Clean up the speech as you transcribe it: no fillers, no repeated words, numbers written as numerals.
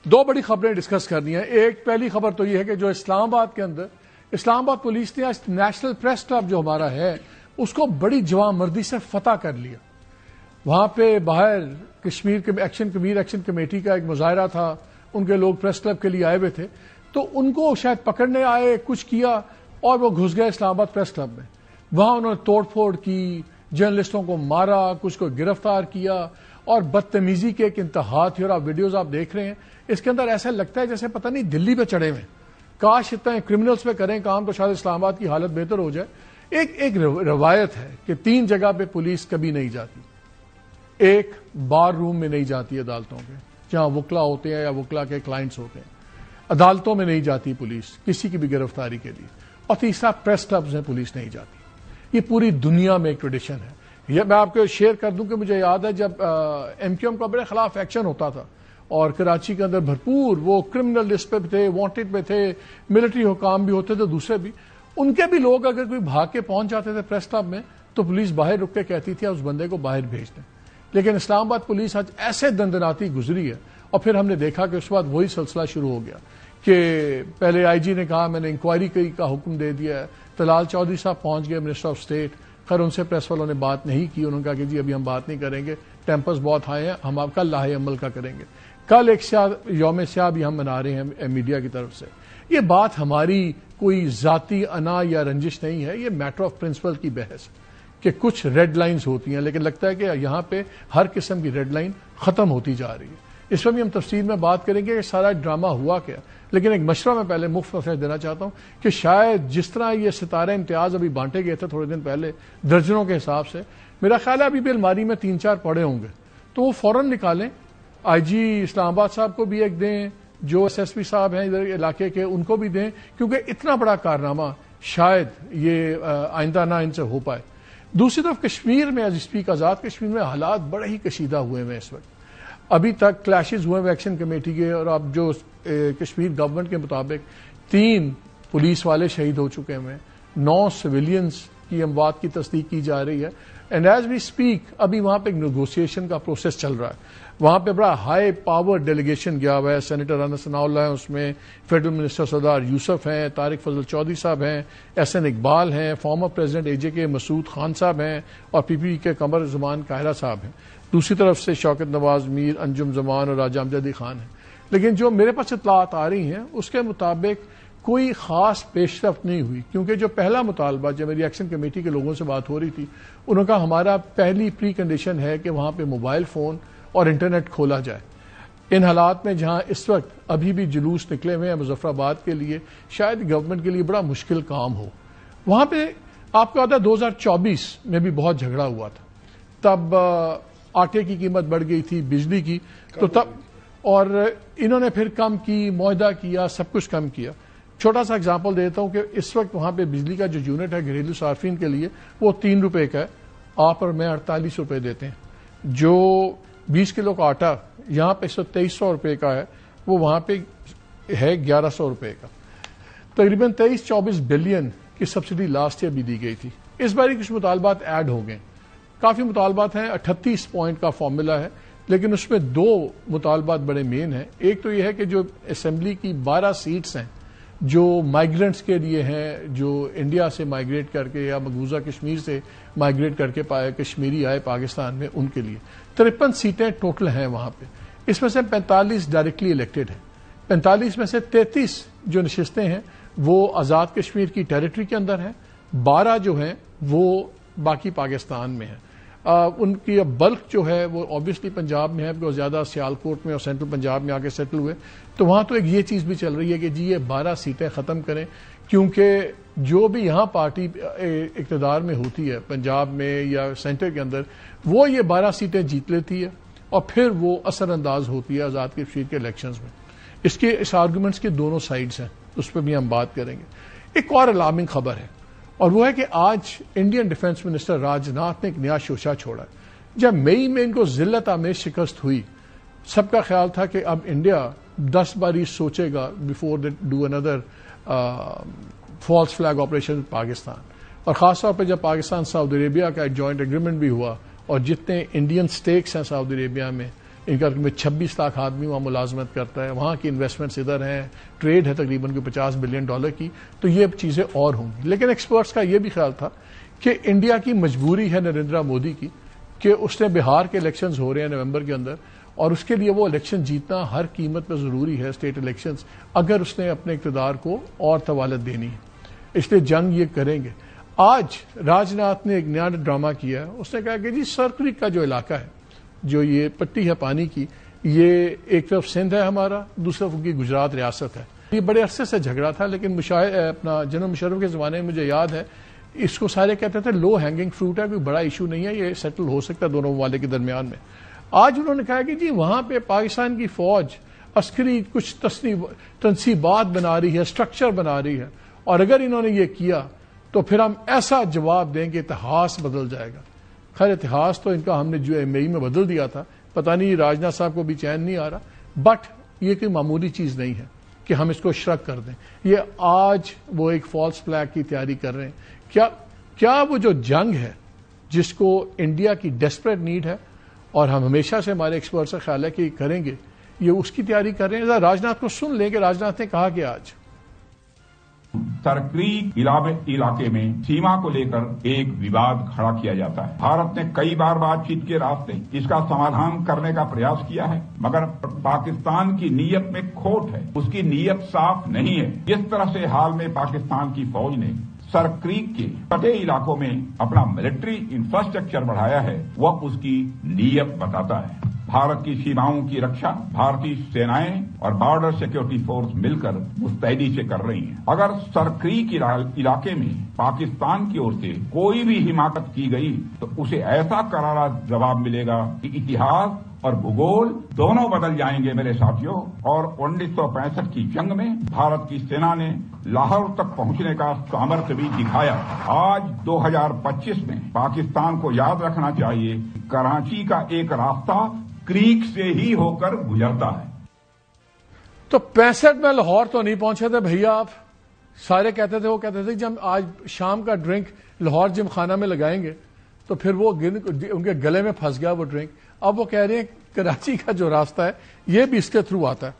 دو بڑی خبریں ڈسکس کرنی ہیں. ایک پہلی خبر تو یہ ہے کہ جو اسلام آباد کے اندر اسلام آباد پولیس نے آج نیشنل پریس کلب جو ہمارا ہے اس کو بڑی جواں مردی سے فتح کر لیا. وہاں پہ باہر کشمیر ایکشن کمیٹی کا ایک مظاہرہ تھا, ان کے لوگ پریس کلب کے لیے آئے ہوئے تھے, تو ان کو شاید پکڑنے آئے, کچھ کیا اور وہ گھس گئے اسلام آباد پریس کلب میں. وہاں انہوں نے توڑ پھوڑ کی, جرنلسٹوں کو مارا, کچھ کو گرفتار کیا اور بدتمیزی کے ایک انتہا تھی. اور آپ ویڈیوز آپ دیکھ رہے ہیں, اس کے اندر ایسا لگتا ہے جیسے پتہ نہیں دلی پہ چڑھے ہوئے. کاش اتنے کرمنلز پہ کریں کام تو شاید اسلام آباد کی حالت بہتر ہو جائے. ایک روایت ہے کہ 3 جگہ پہ پولیس کبھی نہیں جاتی. ایک بار روم میں نہیں جاتی عدالتوں کے, جہاں وکلا ہوتے ہیں یا وکلا کے کلائنٹس ہوتے ہیں. عدالتوں میں نہیں جاتی پولیس کسی کی بھی گرفتاری کے لیے. اور تیسرا پریس کلبز میں پولیس نہیں جاتی. یہ پوری دنیا میں ایک ٹریڈیشن ہے. یہ میں آپ کو شیئر کر دوں کہ مجھے یاد ہے جب ایم کیو ایم کا بڑے خلاف ایکشن ہوتا تھا اور کراچی کے اندر بھرپور وہ کرمنل لسٹ پہ تھے, وانٹڈ پہ تھے, ملٹری حکام بھی ہوتے تھے, دوسرے بھی, ان کے بھی لوگ اگر کوئی بھاگ کے پہنچ جاتے تھے پریس کلب میں تو پولیس باہر رک کے کہتی تھی اس بندے کو باہر بھیج دیں. لیکن اسلام آباد پولیس آج ایسے دندناتی گزری ہے. اور پھر ہم نے دیکھا کہ اس کے بعد وہی سلسلہ شروع ہو گیا کہ پہلے آئی جی نے کہا میں نے انکوائری کا حکم دے دیا ہے. طلال چودھری صاحب پہنچ گئے منسٹر آف اسٹیٹ. خیر ان سے پریس والوں نے بات نہیں کی, انہوں نے کہا کہ جی ابھی ہم بات نہیں کریں گے, ٹیمپرز بہت ہائی ہیں, ہم آپ کل لاہے عمل کا کریں گے. کل ایک یوم سیاہ بھی ہم منا رہے ہیں میڈیا کی طرف سے. یہ بات ہماری کوئی ذاتی انا یا رنجش نہیں ہے, یہ میٹر آف پرنسپل کی بحث کہ کچھ ریڈ لائنز ہوتی ہیں, لیکن لگتا ہے کہ یہاں پہ ہر قسم کی ریڈ لائن ختم ہوتی جا رہی ہے. اس پر بھی ہم تفصیل میں بات کریں گے کہ سارا ڈرامہ ہوا کیا. لیکن ایک مشورہ میں پہلے مفت میسج دینا چاہتا ہوں کہ شاید جس طرح یہ ستارہ امتیاز ابھی بانٹے گئے تھے تھوڑے دن پہلے درجنوں کے حساب سے, میرا خیال ہے ابھی بھی الماری میں 3-4 پڑے ہوں گے, تو وہ فوراً نکالیں. آئی جی اسلام آباد صاحب کو بھی ایک دیں, جو ایس ایس پی صاحب ہیں ادھر علاقے کے ان کو بھی دیں, کیونکہ اتنا بڑا کارنامہ شاید یہ آئندہ نہ ان سے ہو پائے. دوسری طرف کشمیر میں اسپیک آزاد کشمیر میں حالات بڑے ہی کشیدہ ہوئے ہیں اس وقت. ابھی تک کلیشز ہوئے ہیں ایکشن کمیٹی کے, اور اب جو کشمیر گورنمنٹ کے مطابق 3 پولیس والے شہید ہو چکے ہیں, 9 سویلینز کی اموات کی تصدیق کی جا رہی ہے. اینڈ ایز وی اسپیک ابھی وہاں پہ ایک نیگوسیشن کا پروسیس چل رہا ہے. وہاں پہ بڑا ہائی پاور ڈیلیگیشن گیا ہوا ہے. سینیٹر انس ثناء اللہ ہیں اس میں, فیڈرل منسٹر سردار یوسف ہیں, طارق فضل چودھری صاحب ہیں, ایس این اقبال ہیں, فارمر پریزیڈنٹ اے جے کے مسعود خان صاحب ہیں, اور پی پی کے قمر زمان قاہرہ صاحب ہیں. دوسری طرف سے شوکت نواز, میر انجم زمان اور راجہ امجد علی خان ہیں. لیکن جو میرے پاس اطلاعات آ رہی ہیں اس کے مطابق کوئی خاص پیش رفت نہیں ہوئی, کیونکہ جو پہلا مطالبہ جب میری ایکشن کمیٹی کے لوگوں سے بات ہو رہی تھی, انہوں نے کہا ہمارا پہلی پری کنڈیشن ہے کہ وہاں پہ موبائل فون اور انٹرنیٹ کھولا جائے. ان حالات میں جہاں اس وقت ابھی بھی جلوس نکلے ہوئے ہیں مظفر آباد کے لیے, شاید گورنمنٹ کے لیے بڑا مشکل کام ہو. وہاں پہ آپ کو یاد ہے 2024 میں بھی بہت جھگڑا ہوا تھا. تب آٹے کی قیمت بڑھ گئی تھی, بجلی کی, تو تب اور انہوں نے پھر کم کی, معاہدہ کیا, سب کچھ کم کیا. چھوٹا سا اگزامپل دیتا ہوں کہ اس وقت وہاں پہ بجلی کا جو یونٹ ہے گھریلو صارفین کے لیے وہ 3 روپے کا ہے, آپ اور میں 48 روپے دیتے ہیں. جو 20 کلو کا آٹا یہاں پہ 2300 روپے کا ہے, وہ وہاں پہ ہے 1100 روپے کا. تقریباً 23-24 بلین کی سبسڈی لاسٹ ایئر بھی دی گئی تھی. اس بار کچھ مطالبات ایڈ ہو گئے, کافی مطالبات ہیں, 38 پوائنٹ کا فارمولا ہے, لیکن اس میں 2 مطالبات بڑے مین ہیں. ایک تو یہ ہے کہ جو اسمبلی کی 12 سیٹس ہیں جو مائیگرنٹس کے لیے ہیں, جو انڈیا سے مائیگریٹ کر کے یا مقبوضہ کشمیر سے مائیگریٹ کر کے کشمیری آئے پاکستان میں, ان کے لیے 53 سیٹیں ٹوٹل ہیں وہاں پہ. اس میں سے 45 ڈائریکٹلی الیکٹڈ ہیں. 45 میں سے 33 جو نشستیں ہیں وہ آزاد کشمیر کی ٹیریٹری کے اندر ہیں, 12 جو ہیں وہ باقی پاکستان میں ہیں. ان کی بلک جو ہے وہ آبویسلی پنجاب میں ہے, بہت زیادہ سیالکوٹ میں اور سینٹرل پنجاب میں آ کے سیٹل ہوئے. تو وہاں تو ایک یہ چیز بھی چل رہی ہے کہ جی یہ 12 سیٹیں ختم کریں, کیونکہ جو بھی یہاں پارٹی اقتدار میں ہوتی ہے پنجاب میں یا سینٹر کے اندر, وہ یہ 12 سیٹیں جیت لیتی ہے اور پھر وہ اثر انداز ہوتی ہے آزاد کشمیر کے الیکشنز میں. اس آرگومنٹس کے دونوں سائڈز ہیں, اس پہ بھی ہم بات کریں گے. ایک اور الارمنگ خبر ہے, اور وہ ہے کہ آج انڈین ڈیفنس منسٹر راجناتھ نے ایک نیا شوشہ چھوڑا. جب مئی میں ان کو ذلت آمیز شکست ہوئی, سب کا خیال تھا کہ اب انڈیا 10 باری سوچے گا بیفور دے ڈو اندر فالس فلیگ آپریشن پاکستان. اور خاص طور پہ جب پاکستان سعودی عربیہ کا ایک جوائنٹ ایگریمنٹ بھی ہوا, اور جتنے انڈین سٹیکس ہیں سعودی عربیہ میں ان کا 26 لاکھ آدمی وہاں ملازمت کرتا ہے، وہاں کی انویسٹمنٹس ادھر ہیں، ٹریڈ ہے تقریباً کوئی $50 بلین کی، تو یہ چیزیں اور ہوں گی۔ لیکن ایکسپرٹس کا یہ بھی خیال تھا کہ انڈیا کی مجبوری ہے نریندر مودی کی کہ اس نے بہار کے الیکشنز ہو رہے ہیں نومبر کے اندر، اور اس کے لیے وہ الیکشن جیتنا ہر قیمت پہ ضروری ہے، اسٹیٹ الیکشنز، اگر اس نے اپنے اقتدار کو اور طوالت دینی ہے، اس لیے جنگ یہ کریں گے۔ آج راجناتھ نے ایک نیا ڈرامہ کیا ہے، اس نے کہا کہ جی سر کریک کا جو علاقہ ہے، جو یہ پٹی ہے پانی کی، یہ ایک طرف سندھ ہے ہمارا، دوسری طرف ان کی گجرات ریاست ہے۔ یہ بڑے عرصے سے جھگڑا تھا، لیکن اپنا جنرل مشرف کے زمانے میں مجھے یاد ہے اس کو سارے کہتے تھے لو ہینگنگ فروٹ ہے، کوئی بڑا ایشو نہیں ہے، یہ سیٹل ہو سکتا ہے دونوں ممالک کے درمیان میں۔ آج انہوں نے کہا کہ جی وہاں پہ پاکستان کی فوج عسکری کچھ تنصیبات بنا رہی ہے، اسٹرکچر بنا رہی ہے، اور اگر انہوں نے یہ کیا تو پھر ہم ایسا جواب دیں کہ اتہاس بدل جائے گا۔ خیر اتہاس تو ان کا ہم نے جو مئی میں بدل دیا تھا، پتہ نہیں راجناتھ صاحب کو بھی چین نہیں آ رہا، بٹ یہ کوئی معمولی چیز نہیں ہے کہ ہم اس کو شرک کر دیں۔ یہ آج وہ ایک فالس فلیگ کی تیاری کر رہے ہیں۔ کیا وہ جو جنگ ہے جس کو انڈیا کی ڈیسپریٹ نیڈ ہے، اور ہم ہمیشہ سے ہمارے ایکسپرٹ سے خیال ہے کہ کریں گے، یہ اس کی تیاری کر رہے ہیں؟ ذرا راجناتھ کو سن لیں کہ راجناتھ نے کہا کہ آج سرکریک علاقے میں سیما کو لے کر ایک وواد کھڑا کیا جاتا ہے۔ بھارت نے کئی بار بات چیت کے راستے اس کا سمادھان کرنے کا پریاس کیا ہے، مگر پاکستان کی نیت میں کھوٹ ہے، اس کی نیت صاف نہیں ہے۔ جس طرح سے حال میں پاکستان کی فوج نے سرکریک کے کٹے علاقوں میں اپنا ملٹری انفراسٹرکچر بڑھایا ہے، وہ اس کی نیت بتاتا ہے۔ بھارت کی سیماؤں کی رکشا بھارتی سینائیں اور بارڈر سیکورٹی فورس مل کر مستعدی سے کر رہی ہیں۔ اگر سرکریک علاقے میں پاکستان کی اور سے کوئی بھی حماقت کی گئی تو اسے ایسا کرارا جواب ملے گا کہ اتہاس اور بھگول دونوں بدل جائیں گے میرے ساتھیوں۔ اور 1965 کی جنگ میں بھارت کی سینا نے لاہور تک پہنچنے کا سامرتھ بھی دکھایا۔ آج 2025 میں پاکستان کو یاد رکھنا چاہیے کراچی کا ایک راستہ کریک سے ہی ہو کر گزرتا ہے۔ تو 65 میں لاہور تو نہیں پہنچے تھے بھیا آپ، سارے کہتے تھے، وہ کہتے تھے جب آج شام کا ڈرنک لاہور جم خانہ میں لگائیں گے تو پھر وہ ان کے گلے میں پھنس گیا وہ ڈرنک۔ اب وہ کہہ رہے ہیں کراچی کا جو راستہ ہے یہ بھی اس کے تھرو آتا ہے۔